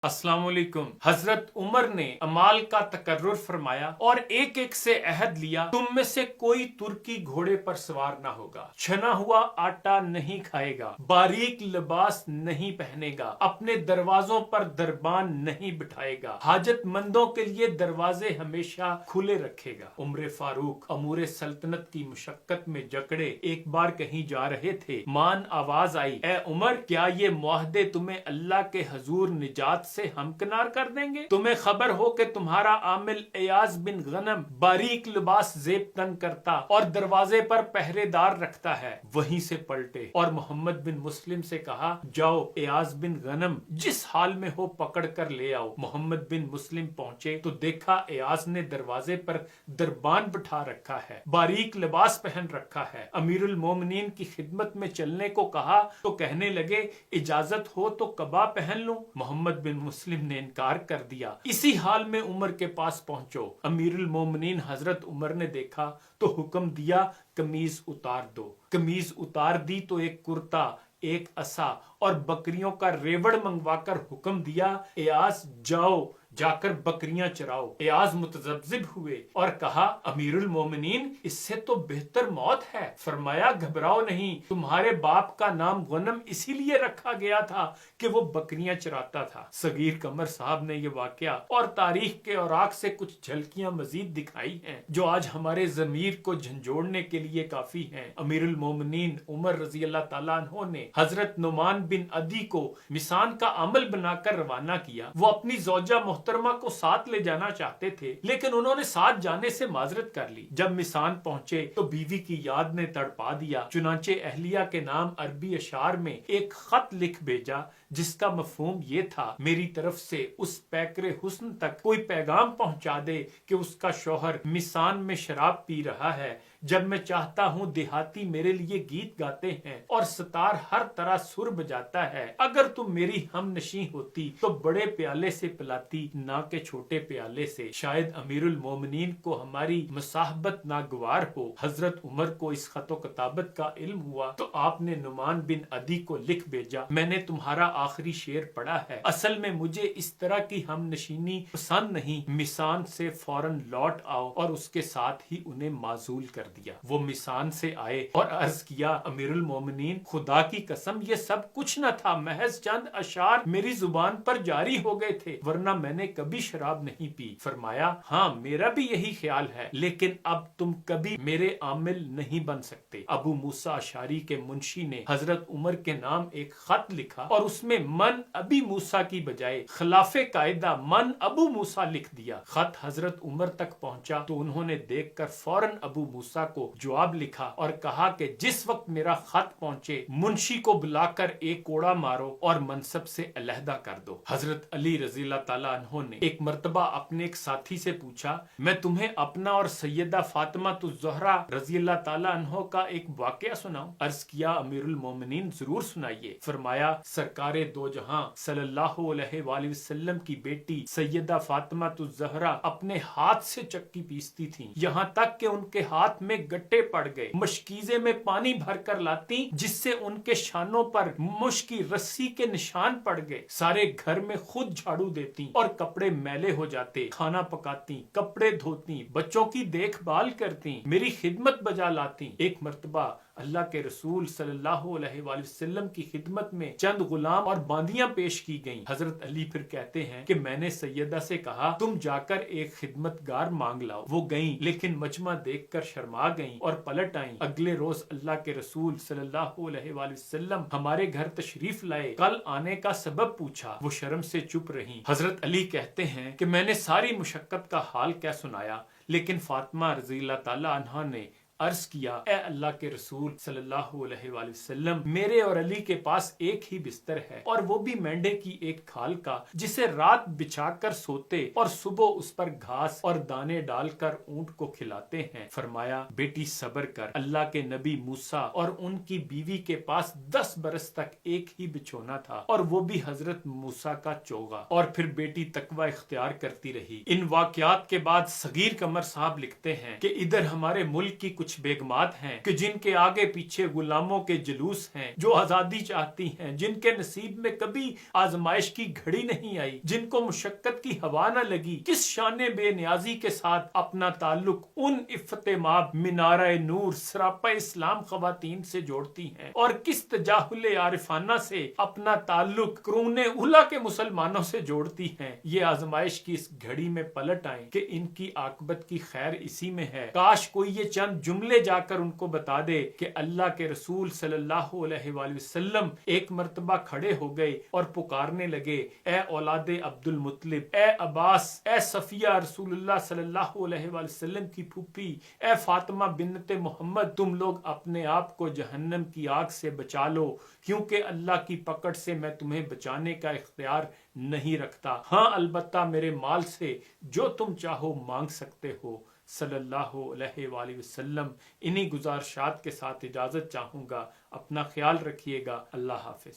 अस्सलाम वालेकुम। हजरत उमर ने अमाल का तकर्रुर फरमाया और एक एक से अहद लिया, तुम में से कोई तुर्की घोड़े पर सवार ना होगा, छना हुआ आटा नहीं खाएगा, बारीक लिबास नहीं पहनेगा, अपने दरवाजों पर दरबान नहीं बिठाएगा, हाजतमंदों के लिए दरवाजे हमेशा खुले रखेगा। उमर फारूक अमूर सल्तनत की मुशक्कत में जकड़े एक बार कहीं जा रहे थे। मान आवाज आई, ए उमर, क्या ये मुआहदे तुम्हें अल्लाह के हजूर निजात से हमकिनार कर देंगे? तुम्हें खबर हो कि तुम्हारा आमिल एयाज बिन गनम बारीक लिबास जेब तन करता और दरवाजे पर पहरेदार रखता है। वहीं से पलटे और मोहम्मद बिन मुस्लिम से कहा, जाओ एयाज बिन गनम जिस हाल में हो पकड़ कर ले आओ। मोहम्मद बिन मुस्लिम पहुंचे तो देखा एयाज ने दरवाजे पर दरबान बिठा रखा है, बारीक लिबास पहन रखा है। अमीरुल मोमिनीन की खिदमत में चलने को कहा तो कहने लगे, इजाजत हो तो कबा पहन लूं। मोहम्मद बिन मुस्लिम ने इनकार कर दिया। इसी हाल में उमर के पास पहुंचो। अमीरुल मोमिनीन हजरत उमर ने देखा तो हुक्म दिया, कमीज उतार दो। कमीज उतार दी तो एक कुर्ता, एक असा और बकरियों का रेवड़ मंगवाकर हुक्म दिया, एयाज जाओ जाकर बकरियां चराओ। एयाज मुतज़ब्ज़िब हुए और कहा, अमीरुल मोमिनीन, इससे तो बेहतर मौत है। फरमाया, घबराओ नहीं, तुम्हारे बाप का नाम गनम इसीलिए रखा गया था कि वो बकरियां चराता था। सगीर कमर साहब ने ये वाकया और तारीख के औराक से कुछ झलकियां मजीद दिखाई हैं जो आज हमारे जमीर को झंझोड़ने के लिए काफी हैं। अमीरुल मोमिनीन उमर रजी अल्लाह ताला अन्हो ने हजरत नुमान बिन अदी को मिसान का अमल बनाकर रवाना किया। वो अपनी ज़ौजा मोहतरमा को साथ ले जाना चाहते थे, लेकिन उन्होंने साथ जाने से माजरत कर ली। जब मिसान पहुंचे तो बीवी की याद ने तड़पा दिया। चुनाचे अहलिया के नाम अरबी अशार में एक खत लिख भेजा जिसका मफहूम ये था, मेरी तरफ से उस पैकरे हुस्न तक कोई पैगाम पहुंचा दे कि उसका शौहर मिसान में शराब पी रहा है। जब मैं चाहता हूँ देहाती मेरे लिए गीत गाते हैं और सितार हर तरह सुर बजाता है। अगर तुम मेरी हम नशी होती तो बड़े प्याले से पिलाती, ना के छोटे प्याले से। शायद अमीरुल मोमिनीन को हमारी मुसाहबत नागवार हो। हजरत उमर को इस खतो किताबत का इल्म हुआ तो आपने नुमान बिन अदी को लिख भेजा, मैंने तुम्हारा आखिरी शेर पढ़ा है। असल में मुझे इस तरह की हम नशीनी पसंद नहीं। मिसान से फौरन लौट आओ। और उसके साथ ही उन्हें माजूल कर दिया। वो मिसान से आए और अर्ज किया, अमीरुल मोमिनीन, खुदा की कसम ये सब कुछ न था, महज चंद अशार मेरी जुबान पर जारी हो गए थे, वरना मैंने कभी शराब नहीं पी। फरमाया, हाँ मेरा भी यही ख्याल है, लेकिन अब तुम कभी मेरे आमिल नहीं बन सकते। अबू मूसा अशारी के मुंशी ने हजरत उमर के नाम एक खत लिखा और उसमें मन अबी मूसा की बजाय खिलाफे कायदा मन अबू मूसा लिख दिया। खत हजरत उमर तक पहुंचा तो उन्होंने देखकर फौरन अबू मूसा को जवाब लिखा और कहा कि जिस वक्त मेरा खत पहुंचे मुंशी को बुलाकर एक कोड़ा मारो और मनसब से अलहदा कर दो। हजरत अली रज़ी अल्लाह ताला अन्हो ने एक मर्तबा अपने एक साथी से पूछा, मैं तुम्हें अपना और सैयदा फातिमा ज़हरा रज़ी अल्लाह ताला अन्हो का एक वाकया सुनाऊं? अर्ज किया, अमीरुल मोमिनीन जरूर सुनाइए। फरमाया, सरकारे दो जहां सल्लल्लाहु अलैहि वसल्लम की बेटी सैयदा फातिमा ज़हरा अपने हाथ से चक्की पीसती थी, यहाँ तक कि उनके हाथ में गट्टे पड़ गए। मशकीजे में पानी भर कर लाती जिससे उनके शानों पर मुश्की रस्सी के निशान पड़ गए। सारे घर में खुद झाड़ू देती और कपड़े मैले हो जाते। खाना पकाती, कपड़े धोती, बच्चों की देखभाल करती, मेरी खिदमत बजा लाती। एक मर्तबा अल्लाह के रसूल सल्लल्लाहु अलैहि वसल्लम की खिदमत में चंद गुलाम और बांदियां पेश की गईं। हजरत अली फिर कहते हैं कि मैंने सैयदा से कहा, तुम जाकर एक खिदमतगार मांग लाओ। वो गईं, लेकिन मजमा देखकर शर्मा गईं और पलट आईं। अगले रोज अल्लाह के रसूल सल्लल्लाहु अलैहि वसल्लम हमारे घर तशरीफ लाए। कल आने का सबब पूछा, वो शर्म से चुप रहीं। हजरत अली कहते हैं कि मैंने सारी मुशक्कत का हाल क्या सुनाया, लेकिन फातिमा रज़ी अल्लाह ताला अन्हा ने अर्ज किया, ए अल्लाह के रसूल सल्लल्लाहु अलैहि वसल्लम, मेरे और अली के पास एक ही बिस्तर है और वो भी मेंढे की एक खाल का, जिसे रात बिछाकर सोते और सुबह उस पर घास और दाने डालकर ऊंट को खिलाते हैं। फरमाया, बेटी सब्र कर, अल्लाह के नबी मूसा और उनकी बीवी के पास 10 बरस तक एक ही बिछोना था और वो भी हजरत मूसा का चोगा। और फिर बेटी तकवा इख्तियार करती रही। इन वाकयात के बाद सगीर कमर साहब लिखते हैं कि इधर हमारे मुल्क की कुछ کچھ بیگمات ہیں کہ جن کے آگے پیچھے غلاموں کے جلوس ہیں، جو آزادی چاہتی ہیں، جن کے نصیب میں کبھی آزمائش کی گھڑی نہیں آئی، جن کو مشقت کی ہوا نہ لگی، کس شان بے نیازی کے ساتھ اپنا تعلق ان افتماب منارہ نور سراپا اسلام خواتین سے جوڑتی ہیں، اور کس تجاہل عارفانہ سے اپنا تعلق قرون اولا کے مسلمانوں سے جوڑتی ہیں۔ یہ آزمائش کی اس گھڑی میں پلٹ آئیں کہ ان کی عاقبت کی خیر اسی میں ہے۔ کاش کوئی یہ چند جملے جا کر ان کو بتا دے کہ اللہ کے رسول صلی اللہ علیہ وآلہ وسلم ایک مرتبہ کھڑے ہو گئے اور پکارنے لگے، اے اولاد عبد المطلب، اے عباس، اے صفیہ رسول اللہ صلی اللہ علیہ وآلہ وسلم کی پھوپھی، اے فاطمہ بنت محمد، تم لوگ اپنے آپ کو جہنم کی آگ سے بچا لو، کیونکہ اللہ کی پکڑ سے میں تمہیں بچانے کا اختیار نہیں رکھتا، ہاں البتہ میرے مال سے جو تم چاہو مانگ سکتے ہو۔ صلی اللہ علیہ وآلہ وسلم۔ انہی گزارشات کے ساتھ اجازت چاہوں گا، اپنا خیال رکھیے گا، اللہ حافظ۔